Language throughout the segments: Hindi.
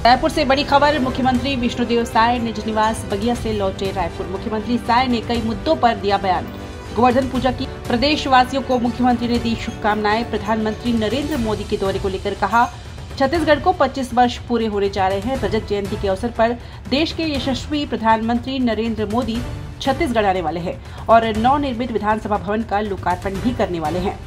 रायपुर से बड़ी खबर। मुख्यमंत्री विष्णुदेव साय निज निवास बगिया से लौटे रायपुर। मुख्यमंत्री साय ने कई मुद्दों पर दिया बयान। गोवर्धन पूजा की प्रदेशवासियों को मुख्यमंत्री ने दी शुभकामनाएं। प्रधानमंत्री नरेंद्र मोदी के दौरे को लेकर कहा, छत्तीसगढ़ को 25 वर्ष पूरे होने जा रहे हैं। रजत जयंती के अवसर पर देश के यशस्वी प्रधानमंत्री नरेंद्र मोदी छत्तीसगढ़ आने वाले हैं और नवनिर्मित विधानसभा भवन का लोकार्पण भी करने वाले हैं।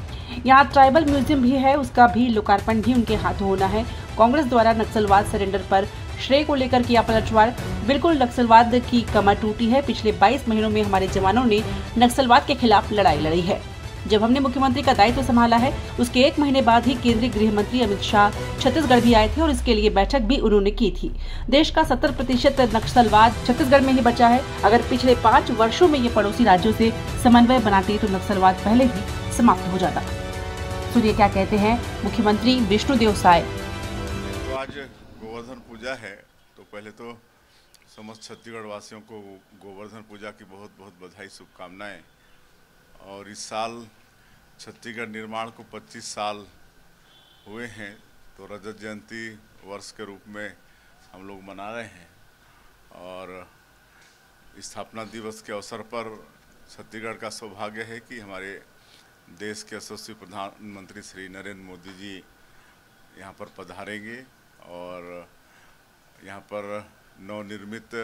यहाँ ट्राइबल म्यूजियम भी है, उसका भी लोकार्पण भी उनके हाथों होना है। कांग्रेस द्वारा नक्सलवाद सरेंडर पर श्रेय को लेकर किया पलटवार। बिल्कुल नक्सलवाद की कमर टूटी है। पिछले 22 महीनों में हमारे जवानों ने नक्सलवाद के खिलाफ लड़ाई लड़ी है। जब हमने मुख्यमंत्री का दायित्व संभाला है, उसके 1 महीने बाद ही केंद्रीय गृह मंत्री अमित शाह छत्तीसगढ़ भी आए थे और इसके लिए बैठक भी उन्होंने की थी। देश का 70% नक्सलवाद छत्तीसगढ़ में ही बचा है। अगर पिछले 5 वर्षों में ये पड़ोसी राज्यों से समन्वय बनाते तो नक्सलवाद पहले ही समाप्त हो जाता। सुनिए क्या कहते हैं मुख्यमंत्री विष्णुदेव साय। तो आज गोवर्धन पूजा है, तो पहले तो समस्त छत्तीसगढ़ वासियों को गोवर्धन पूजा की बहुत बहुत बधाई, शुभकामनाएं। और इस साल छत्तीसगढ़ निर्माण को 25 साल हुए हैं, तो रजत जयंती वर्ष के रूप में हम लोग मना रहे हैं। और स्थापना दिवस के अवसर पर छत्तीसगढ़ का सौभाग्य है कि हमारे देश के यशस्वी प्रधानमंत्री श्री नरेंद्र मोदी जी यहाँ पर पधारेंगे और यहाँ पर नवनिर्मित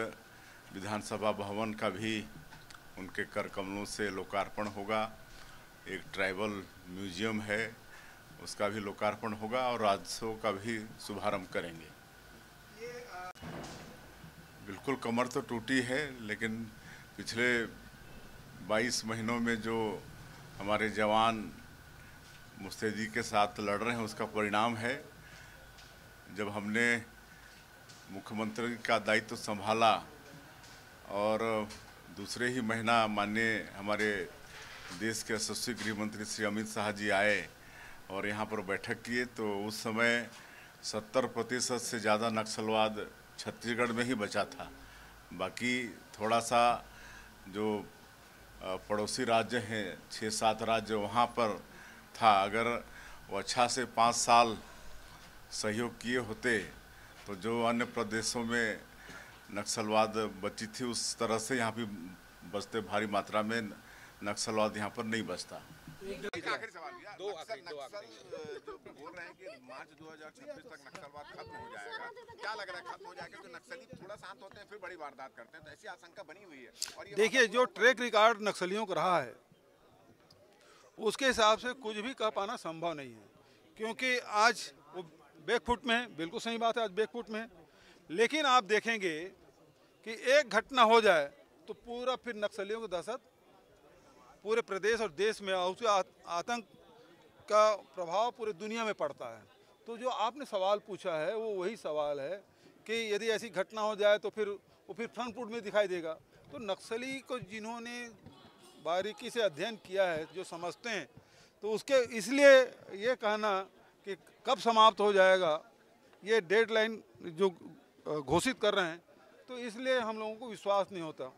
विधानसभा भवन का भी उनके कर कमलों से लोकार्पण होगा। एक ट्राइबल म्यूजियम है, उसका भी लोकार्पण होगा और राज्योत्सव का भी शुभारंभ करेंगे। बिल्कुल कमर तो टूटी है, लेकिन पिछले 22 महीनों में जो हमारे जवान मुस्तैदी के साथ लड़ रहे हैं, उसका परिणाम है। जब हमने मुख्यमंत्री का दायित्व संभाला और दूसरे ही महीना माननीय हमारे देश के यशस्वी गृह मंत्री श्री अमित शाह जी आए और यहाँ पर बैठक किए, तो उस समय 70% से ज़्यादा नक्सलवाद छत्तीसगढ़ में ही बचा था। बाकी थोड़ा सा जो पड़ोसी राज्य हैं, 6-7 राज्य, वहाँ पर था। अगर वो अच्छा से 5 साल सहयोग किए होते तो जो अन्य प्रदेशों में नक्सलवाद बची थी, उस तरह से यहाँ भी बचते, भारी मात्रा में नक्सलवाद यहाँ पर नहीं बचता। आखिरी सवाल भैया, जो बोल रहे हैं कि मार्च 2026 तक नक्सलवाद खत्म हो जाएगा, क्या लग रहा है खत्म हो जाएगा? क्योंकि नक्सली थोड़ा शांत होते हैं फिर बड़ी वारदात करते हैं, तो ऐसी आशंका बनी हुई है। और देखिए, जो ट्रैक रिकॉर्ड नक्सलियों का रहा है उसके हिसाब से कुछ भी कह पाना संभव नहीं है, क्योंकि आज वो बैकफुट में है। बिल्कुल सही बात है, आज बैकफुट में है। लेकिन आप देखेंगे कि एक घटना हो जाए तो पूरा फिर नक्सलियों की दहशत पूरे प्रदेश और देश में, और उसके आतंक का प्रभाव पूरे दुनिया में पड़ता है। तो जो आपने सवाल पूछा है वो वही सवाल है कि यदि ऐसी घटना हो जाए तो फिर वो फ्रंट फुट में दिखाई देगा। तो नक्सली को जिन्होंने बारीकी से अध्ययन किया है, जो समझते हैं, तो उसके इसलिए ये कहना कि कब समाप्त हो जाएगा, ये डेडलाइन जो घोषित कर रहे हैं, तो इसलिए हम लोगों को विश्वास नहीं होता।